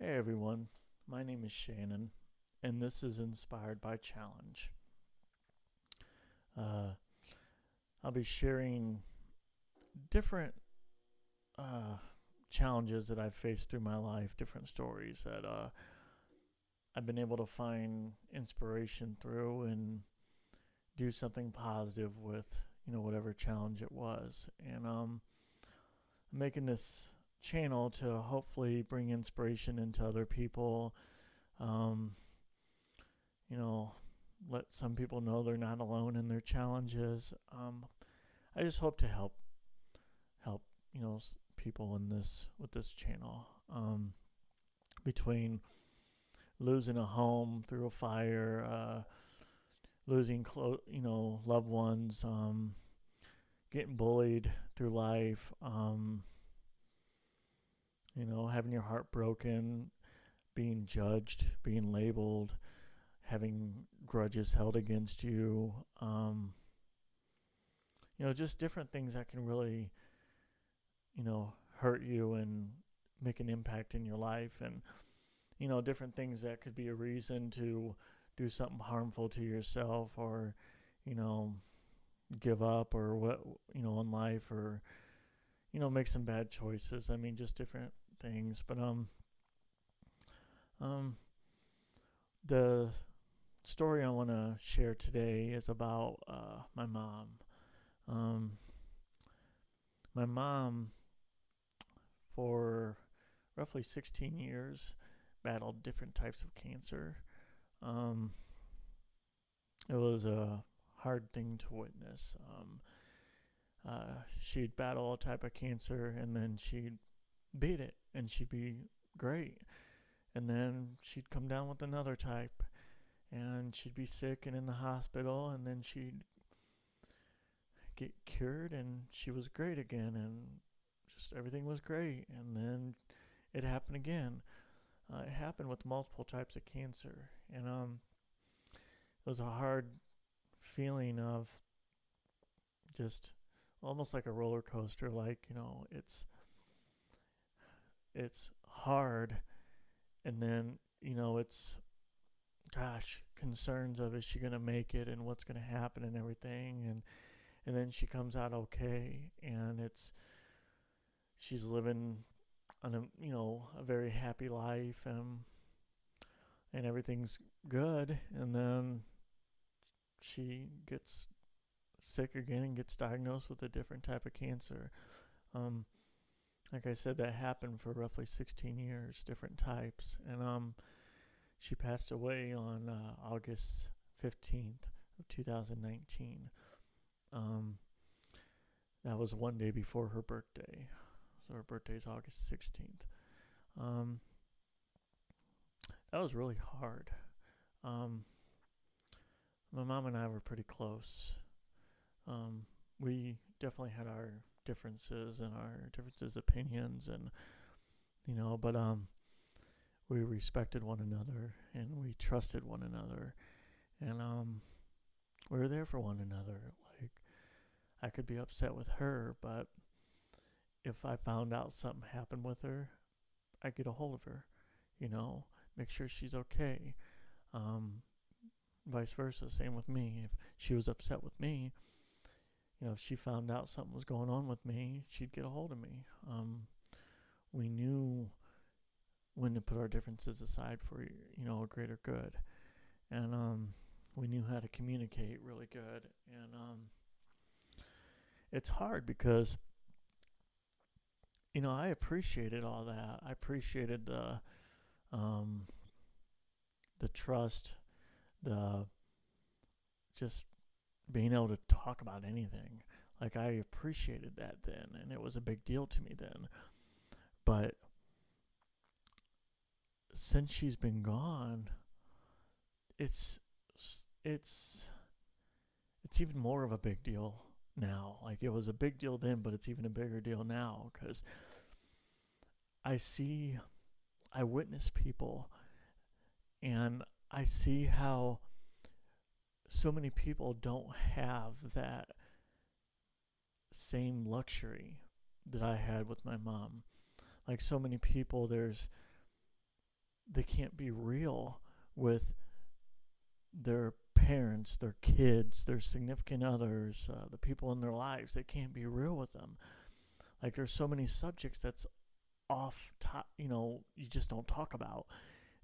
Hey everyone, my name is Shannon, and this is Inspired by Challenge. Uh, I'll be sharing different uh, challenges that I've faced through my life, different stories that I've been able to find inspiration through and do something positive with, whatever challenge it was. And I'm making this channel to hopefully bring inspiration into other people. Um, you know, let some people know they're not alone in their challenges. I just hope to help people in this with this channel. Between losing a home through a fire, losing loved ones, getting bullied through life, having your heart broken, being judged, being labeled, having grudges held against you. Just different things that can really, hurt you and make an impact in your life. And, different things that could be a reason to do something harmful to yourself or, you know, give up or what, in life or, make some bad choices. I mean, just different things. But, um, the story I want to share today is about my mom. Um, my mom, for roughly 16 years, battled different types of cancer. Um, it was a hard thing to witness. She'd battle a type of cancer and then she'd beat it and she'd be great. And then she'd come down with another type and she'd be sick and in the hospital and then she'd get cured and she was great again and just everything was great. And then it happened again. It happened with multiple types of cancer. And it was a hard feeling of just almost like a roller coaster. Like, it's hard. And then, it's, gosh, concerns of is she going to make it and what's going to happen and everything. And then she comes out okay. And she's living on a very happy life and everything's good. And then she gets sick again and gets diagnosed with a different type of cancer. Um, like I said, that happened for roughly 16 years, different types. And she passed away on August 15th of 2019. Um, that was one day before her birthday. So her birthday is August 16th. Um, that was really hard. Um, my mom and I were pretty close. We definitely had our differences and our differences opinions and but we respected one another and we trusted one another and we were there for one another. Like, I could be upset with her, but if I found out something happened with her, I'd get a hold of her, make sure she's okay. um Vice versa, same with me. If she was upset with me, if she found out something was going on with me, she'd get a hold of me. We knew when to put our differences aside for a greater good, and we knew how to communicate really good. And it's hard because I appreciated all that. I appreciated um, the trust, the just being able to talk about anything. Like, I appreciated that then, and it was a big deal to me then. But since she's been gone, it's it's it's even more of a big deal now. Like, it was a big deal then, but it's even a bigger deal now because I see, I witness people, and I see how so many people don't have that same luxury that I had with my mom. Like, so many people, there's they can't be real with their parents, their kids, their significant others, the people in their lives. They can't be real with them. Like there's so many subjects that's off top, you just don't talk about.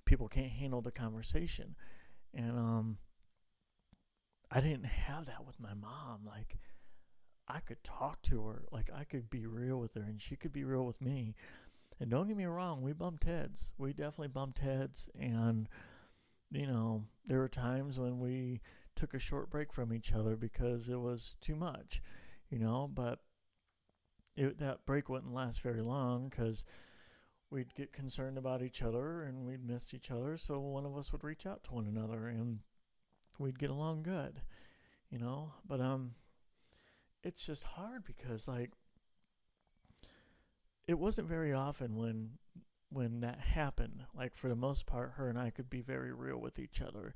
People can't handle the conversation. And I didn't have that with my mom. Like I could talk to her, like I could be real with her and she could be real with me. And don't get me wrong, we bumped heads. We definitely bumped heads. And there were times when we took a short break from each other because it was too much, but that break wouldn't last very long because we'd get concerned about each other and we'd miss each other. So one of us would reach out to one another and we'd get along good, but it's just hard because like it wasn't very often when that happened. Like for the most part, her and I could be very real with each other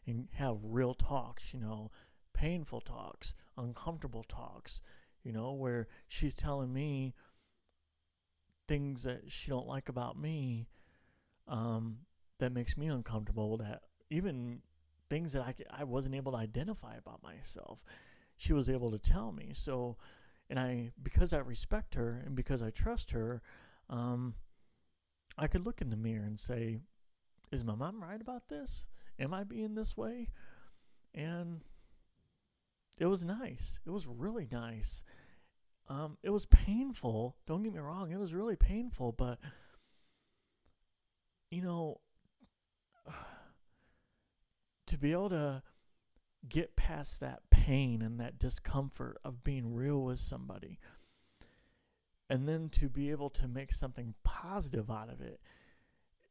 and have real talks, painful talks, uncomfortable talks, where she's telling me things that she don't like about me, that makes me uncomfortable, that even things that I wasn't able to identify about myself, she was able to tell me. So, and because I respect her and because I trust her, I could look in the mirror and say, is my mom right about this? Am I being this way? And it was nice. It was really nice. It was painful. Don't get me wrong. It was really painful, but to be able to get past that pain and that discomfort of being real with somebody, and then to be able to make something positive out of it,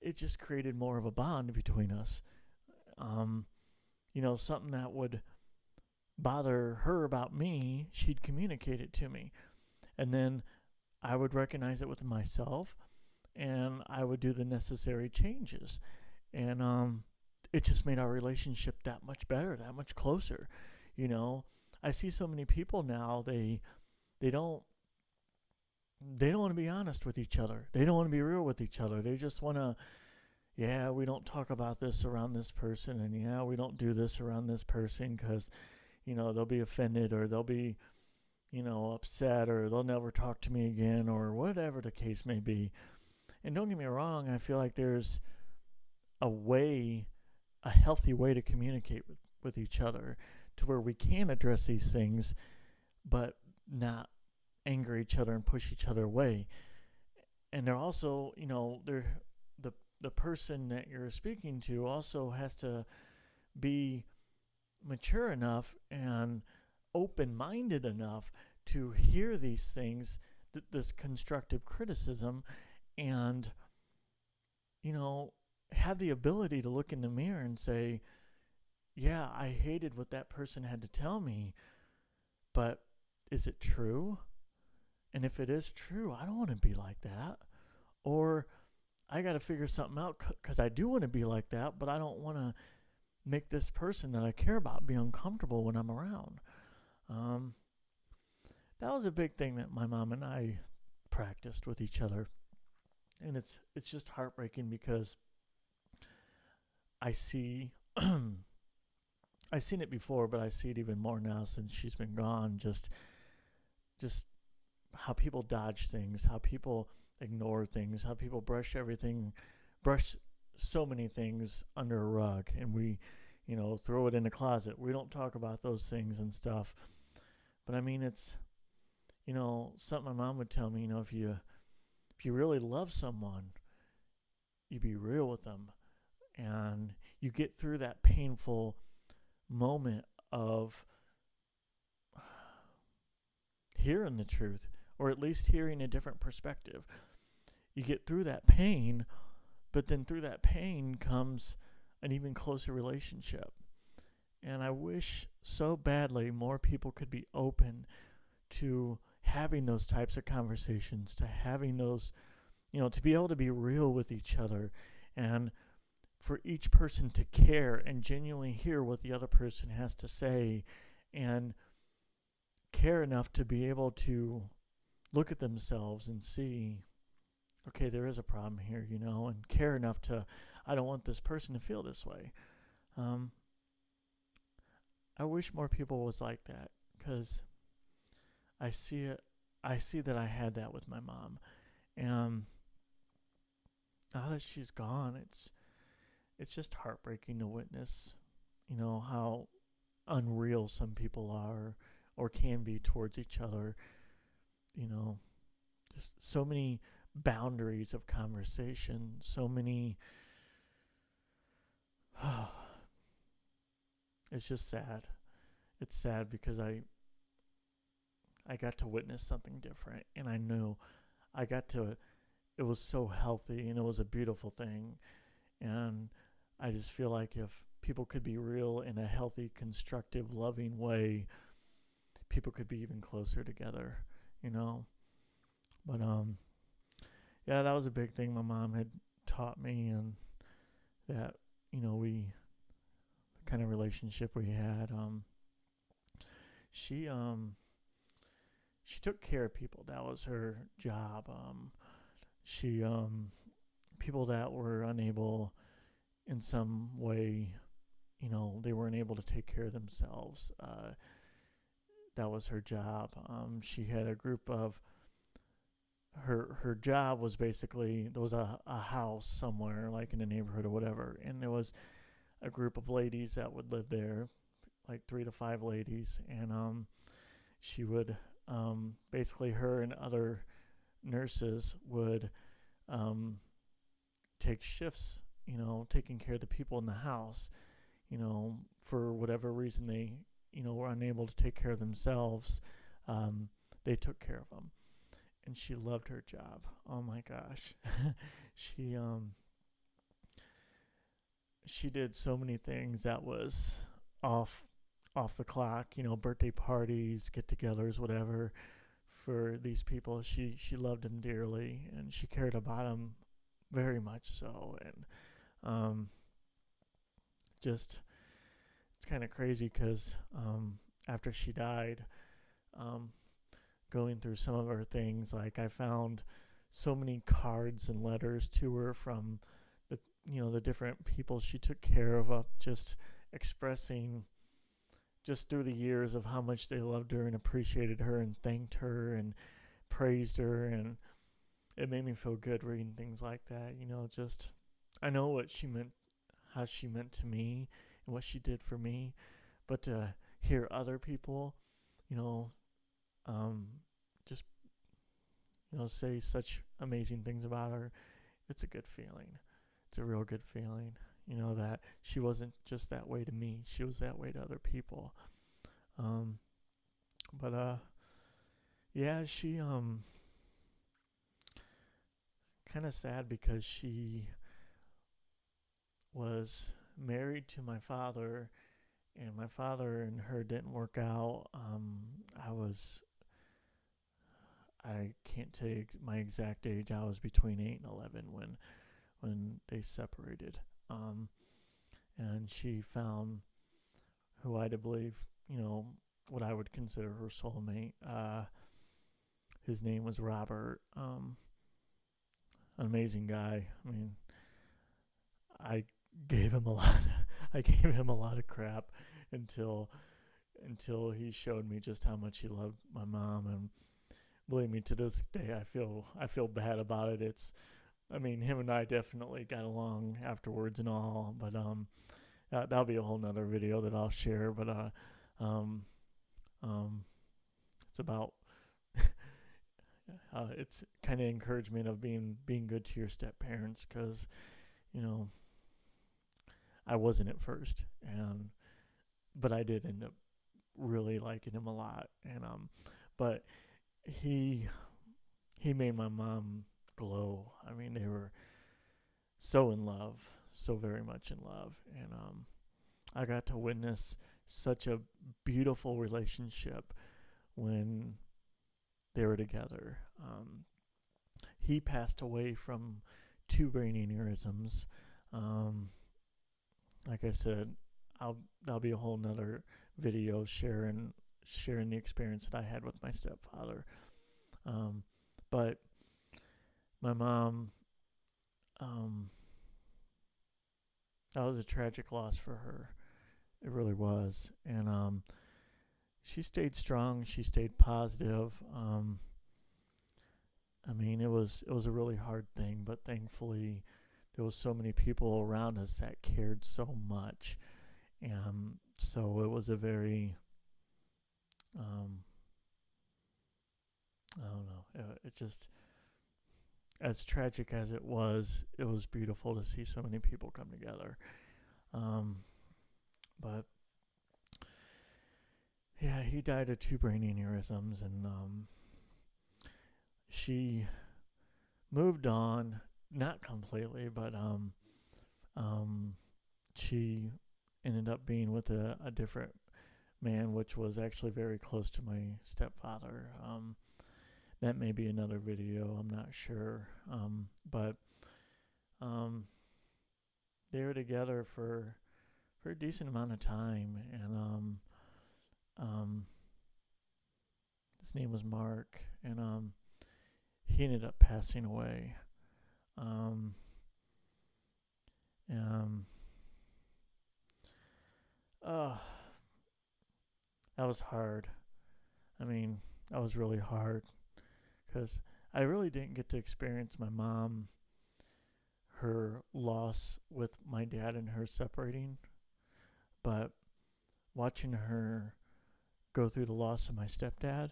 it just created more of a bond between us. Something that would bother her about me, she'd communicate it to me. And then I would recognize it with myself and I would do the necessary changes. And it just made our relationship that much better, that much closer. I see so many people now, they don't want to be honest with each other. They don't want to be real with each other. They just want to, yeah, we don't talk about this around this person, and yeah, we don't do this around this person because, they'll be offended or they'll be, upset or they'll never talk to me again or whatever the case may be. And don't get me wrong, I feel like there's a healthy way to communicate with each other to where we can address these things, but not anger each other and push each other away. And they're also, the person that you're speaking to also has to be mature enough and open-minded enough to hear these things, this constructive criticism, and have the ability to look in the mirror and say, yeah, I hated what that person had to tell me, but is it true? And if it is true, I don't want to be like that. Or I got to figure something out because I do want to be like that, but I don't want to make this person that I care about be uncomfortable when I'm around. That was a big thing that my mom and I practiced with each other. And it's just heartbreaking because I see I've seen it before, but I see it even more now since she's been gone. Just how people dodge things, how people ignore things, how people brush so many things under a rug, and we, throw it in the closet. We don't talk about those things and stuff. But I mean, it's, something my mom would tell me, if you really love someone, you be real with them, and you get through that painful moment of hearing the truth, or at least hearing a different perspective. You get through that pain, but then through that pain comes an even closer relationship. And I wish so badly more people could be open to having those types of conversations, to having those, to be able to be real with each other, and for each person to care and genuinely hear what the other person has to say, and care enough to be able to look at themselves and see, okay, there is a problem here, and care enough to I don't want this person to feel this way. Um, I wish more people was like that, because I see it. I see that I had that with my mom, and now that she's gone, it's just heartbreaking to witness, how unreal some people are or can be towards each other. You know, just so many boundaries of conversation, so many. It's just sad. It's sad because I got to witness something different, and I knew I got to. It was so healthy, and it was a beautiful thing, and I just feel like if people could be real in a healthy, constructive, loving way, people could be even closer together, you know. But yeah, that was a big thing my mom had taught me, and that we the kind of relationship we had. She she took care of people. That was her job. She People that were unable in some way, they weren't able to take care of themselves. That was her job. She had a group of her job was basically there was a house somewhere like in the neighborhood or whatever, and there was a group of ladies that would live there, like 3 to 5 ladies, and she would basically her and other nurses would um, take shifts, taking care of the people in the house, for whatever reason they, were unable to take care of themselves. They took care of them, and she loved her job. Oh my gosh, she she did so many things that was off off the clock. Birthday parties, get-togethers, whatever. For these people, she loved them dearly, and she cared about them very much so. And just it's kind of crazy because after she died, um, going through some of her things, like I found so many cards and letters to her from the different people she took care of, just expressing just through the years of how much they loved her and appreciated her and thanked her and praised her. And it made me feel good reading things like that. Just I know what she meant, how she meant to me, and what she did for me. But to hear other people, you know, um, just say such amazing things about her, it's a good feeling. It's a real good feeling. That she wasn't just that way to me; she was that way to other people. Um, but yeah, she kind of sad because she was married to my father, and my father and her didn't work out. I can't tell you my exact age. I was between 8 and 11 when they separated. Um, and she found who I believe, what I would consider her soulmate. His name was Robert. An amazing guy. I mean, I gave him a lot. I gave him a lot of crap until he showed me just how much he loved my mom. And believe me, to this day, I feel bad about it. I mean, him and I definitely got along afterwards and all, but that'll be a whole nother video that I'll share. But um, it's about it's kind of encouragement of being good to your step parents, because you know I wasn't at first, but I did end up really liking him a lot, and but he made my mom glow. I mean, they were so in love, so very much in love, and I got to witness such a beautiful relationship when they were together. He passed away from 2 brain aneurysms. Like I said, that'll be a whole nother video sharing the experience that I had with my stepfather. But my mom, that was a tragic loss for her. It really was. And she stayed strong. She stayed positive. I mean, it was a really hard thing, but thankfully there was so many people around us that cared so much. And so it was a very um, I don't know. It just, as tragic as it was beautiful to see so many people come together. Um, but yeah, he died of two brain aneurysms, and she moved on, not completely, but um, she ended up being with a different man, which was actually very close to my stepfather. That may be another video. I'm not sure. But um, they were together for a decent amount of time, and um, his name was Mark, and he ended up passing away. Um, um, uh, that was hard. I mean, that was really hard because I really didn't get to experience my mom, her loss with my dad and her separating, but watching her go through the loss of my stepdad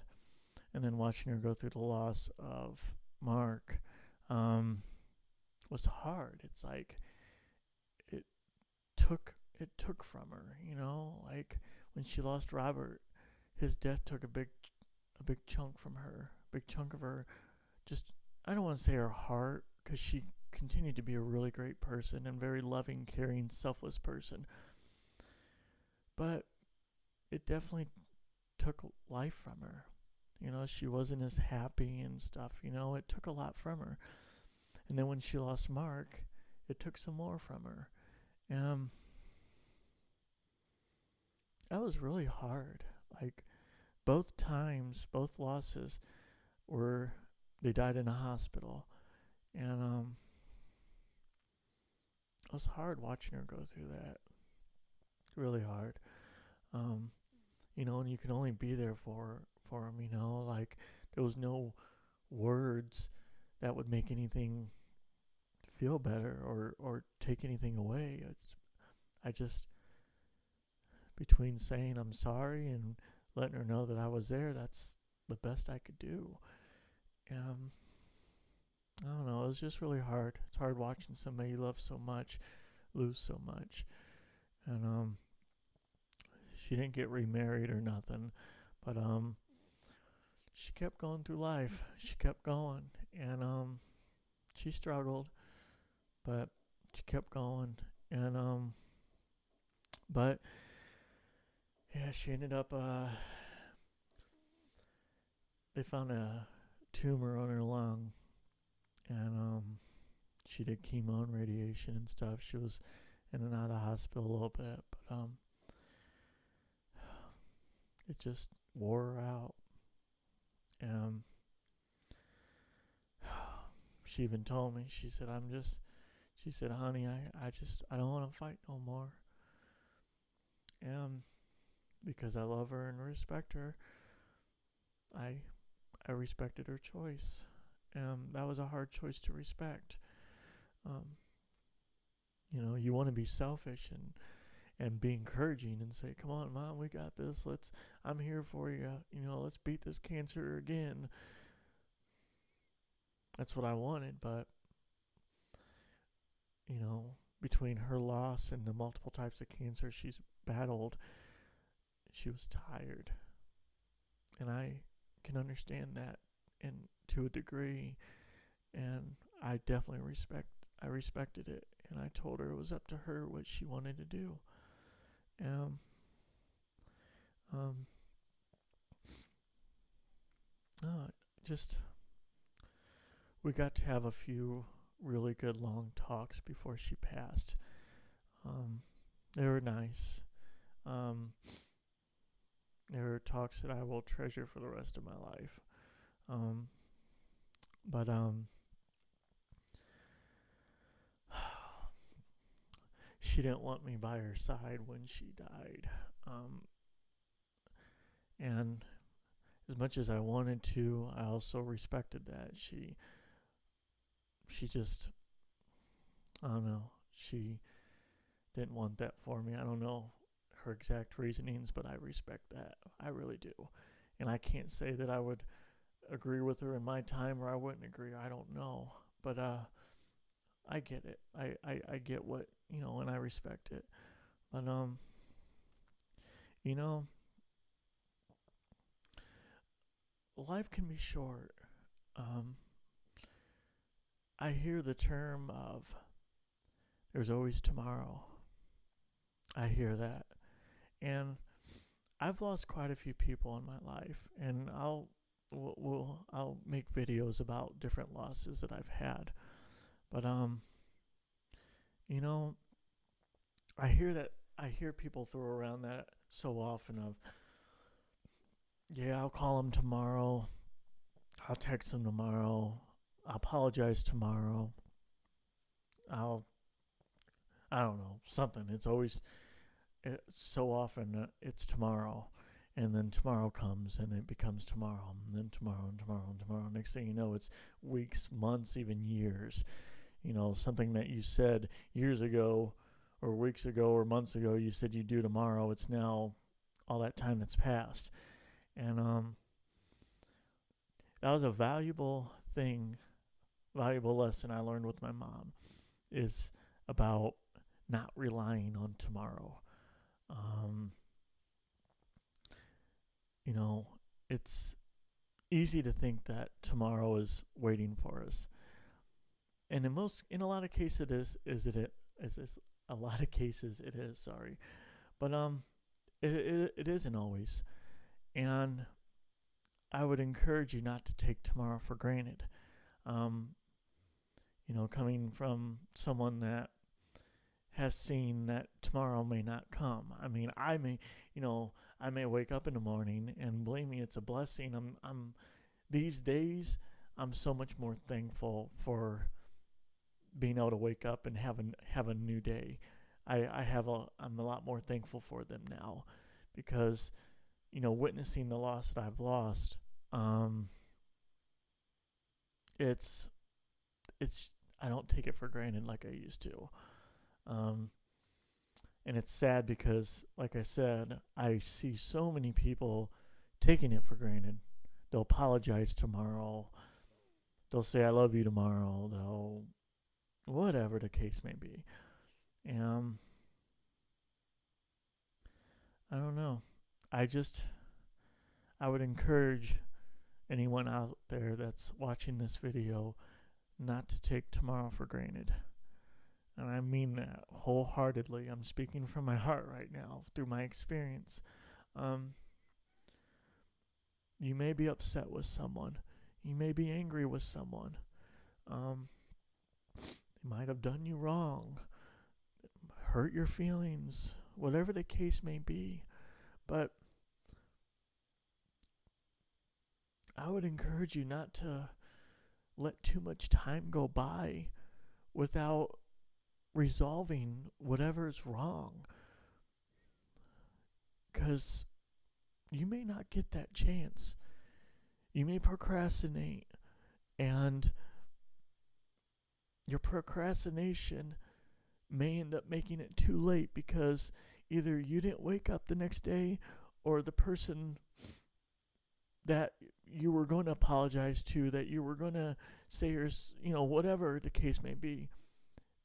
and then watching her go through the loss of Mark um, was hard. It's like it it took from her, like when she lost Robert, his death took a big chunk from her, big chunk of her. Just, I don't want to say her heart, because she continued to be a really great person and very loving, caring, selfless person, but it definitely took life from her. She wasn't as happy and stuff. It took a lot from her. And then when she lost Mark, it took some more from her. Um, that was really hard. Like, both times, both losses were, they died in a hospital. And it was hard watching her go through that. Really hard. Um, and you can only be there for them. Like, there was no words that would make anything feel better or take anything away. I just, between saying I'm sorry and letting her know that I was there, that's the best I could do. Um, I don't know. It was just really hard. It's hard watching somebody you love so much lose so much. And she didn't get remarried or nothing, but she kept going through life. She kept going, and she struggled, but she kept going, and but yeah, she ended up. They found a tumor on her lung, and she did chemo and radiation and stuff. She was in and out of the hospital a little bit, but it just wore her out. Um, she even told me. She said, "I'm just." She said, "Honey, I don't want to fight no more." Because I love her and respect her, I I respected her choice. That was a hard choice to respect. Um, you want to be selfish and be encouraging and say, "Come on, Mom, we got this. I'm here for you. Let's beat this cancer again." That's what I wanted, but between her loss and the multiple types of cancer she's battled, she was tired, and I can understand that, and to a degree, and I respected it, and I told her it was up to her what she wanted to do. Um, um, uh, just we got to have a few really good long talks before she passed. Um, they were nice. Um, they were talks that I will treasure for the rest of my life. Um, but she didn't want me by her side when she died. And as much as I wanted to, I also respected that. She just, I don't know, she didn't want that for me. I don't know her exact reasonings, but I respect that. I really do. And I can't say that I would agree with her in my time or I wouldn't agree. I don't know. But I get it. I get what, and I respect it. But you know, life can be short. Um I hear the term of there's always tomorrow. I hear that. And I've lost quite a few people in my life, and I'll make videos about different losses that I've had. But you know, I hear people throw around that so often of, yeah, I'll call him tomorrow. I'll text him tomorrow. I'll apologize tomorrow. I'll I don't know, something. It's always so often it's tomorrow, and then tomorrow comes and it becomes tomorrow, and then tomorrow and tomorrow and tomorrow. Next thing you know, it's weeks, months, even years. Something that you said years ago or weeks ago or months ago, you said you'd do tomorrow. It's now all that time that's passed. And that was a valuable lesson I learned with my mom, is about not relying on tomorrow. Um, it's easy to think that tomorrow is waiting for us, and in a lot of cases a lot of cases it is. Sorry, but it isn't always, and I would encourage you not to take tomorrow for granted. Um, Coming from someone that has seen that tomorrow may not come. I mean, I may wake up in the morning, and believe me, it's a blessing. I'm these days, I'm so much more thankful for being able to wake up and have a new day. I'm a lot more thankful for them now, because witnessing the loss that I've lost, it's I don't take it for granted like I used to. And it's sad because, like I said, I see so many people taking it for granted. They'll apologize tomorrow. They'll say, I love you tomorrow. Whatever the case may be. And I don't know. I would encourage anyone out there that's watching this video not to take tomorrow for granted. And I mean that wholeheartedly. I'm speaking from my heart right now through my experience. You may be upset with someone. You may be angry with someone. They might have done you wrong, hurt your feelings, whatever the case may be. But I would encourage you not to let too much time go by without resolving whatever's wrong, because you may not get that chance. You may procrastinate, and your procrastination may end up making it too late, because either you didn't wake up the next day, or the person that you were going to apologize to, that you were going to say, or whatever the case may be,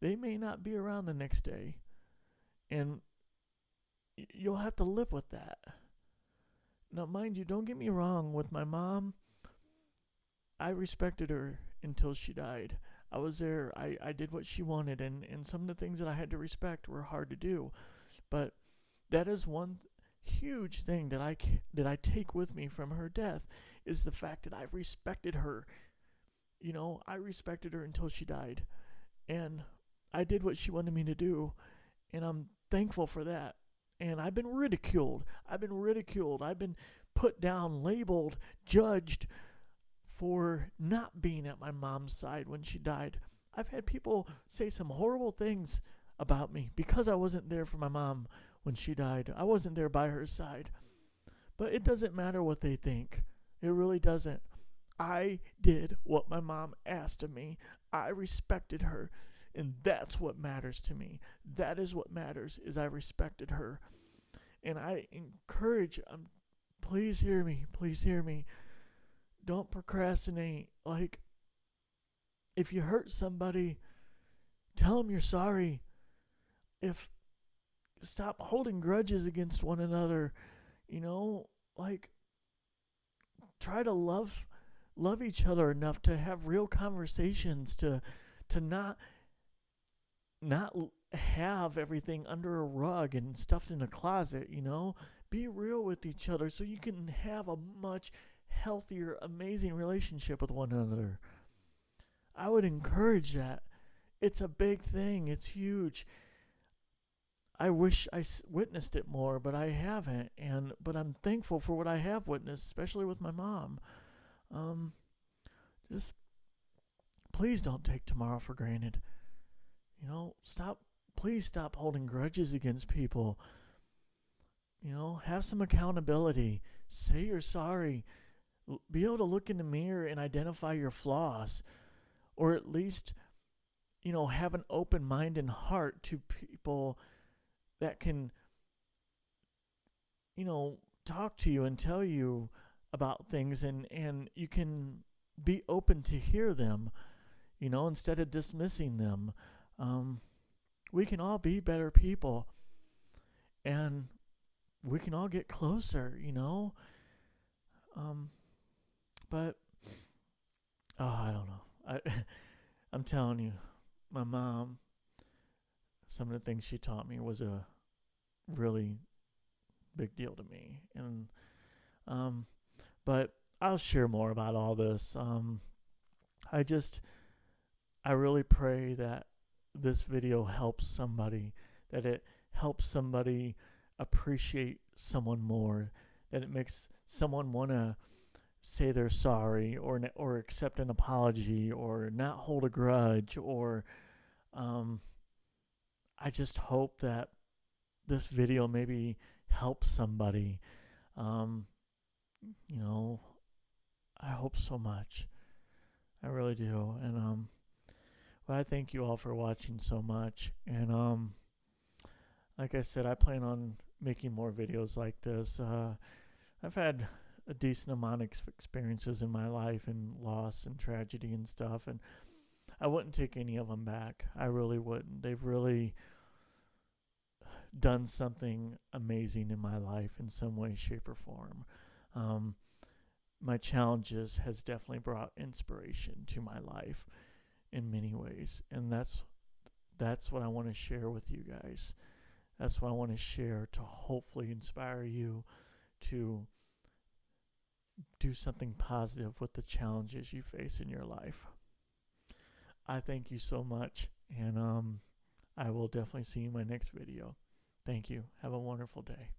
they may not be around the next day, and you'll have to live with that. Now, mind you, don't get me wrong, with my mom, I respected her until she died. I was there. I did what she wanted, and some of the things that I had to respect were hard to do. But that is one huge thing that I take with me from her death, is the fact that I've respected her. I respected her until she died, and I did what she wanted me to do, and I'm thankful for that. And I've been ridiculed. I've been put down, labeled, judged for not being at my mom's side when she died. I've had people say some horrible things about me because I wasn't there for my mom when she died. I wasn't there by her side. But it doesn't matter what they think. It really doesn't. I did what my mom asked of me. I respected her. And that's what matters to me. That is what matters, is I respected her. And I encourage, please hear me. Please hear me. Don't procrastinate. Like, if you hurt somebody, tell them you're sorry. Stop holding grudges against one another. Like, try to love each other enough to have real conversations, to not have everything under a rug and stuffed in a closet. Be real with each other so you can have a much healthier, amazing relationship with one another. I would encourage that. It's a big thing. It's huge. I wish I witnessed it more, but I haven't. But I'm thankful for what I have witnessed, especially with my mom. Just please don't take tomorrow for granted. Please stop holding grudges against people. Have some accountability. Say you're sorry. Be able to look in the mirror and identify your flaws, or at least, have an open mind and heart to people that can, talk to you and tell you about things, and you can be open to hear them, instead of dismissing them. We can all be better people, and we can all get closer, but I don't know. I'm telling you, my mom, some of the things she taught me was a really big deal to me. And but I'll share more about all this. I really pray that this video helps somebody, that it helps somebody appreciate someone more, that it makes someone want to say they're sorry, or accept an apology, or not hold a grudge, or I just hope that this video maybe helps somebody. I hope so much. I really do. And but I thank you all for watching so much. And like I said, I plan on making more videos like this. I've had a decent amount of experiences in my life, and loss and tragedy and stuff, and I wouldn't take any of them back. I really wouldn't. They've really done something amazing in my life in some way, shape, or form. My challenges has definitely brought inspiration to my life in many ways, and that's what I want to share with you guys. That's what I want to share, to hopefully inspire you to do something positive with the challenges you face in your life. I thank you so much, and I will definitely see you in my next video. Thank you. Have a wonderful day.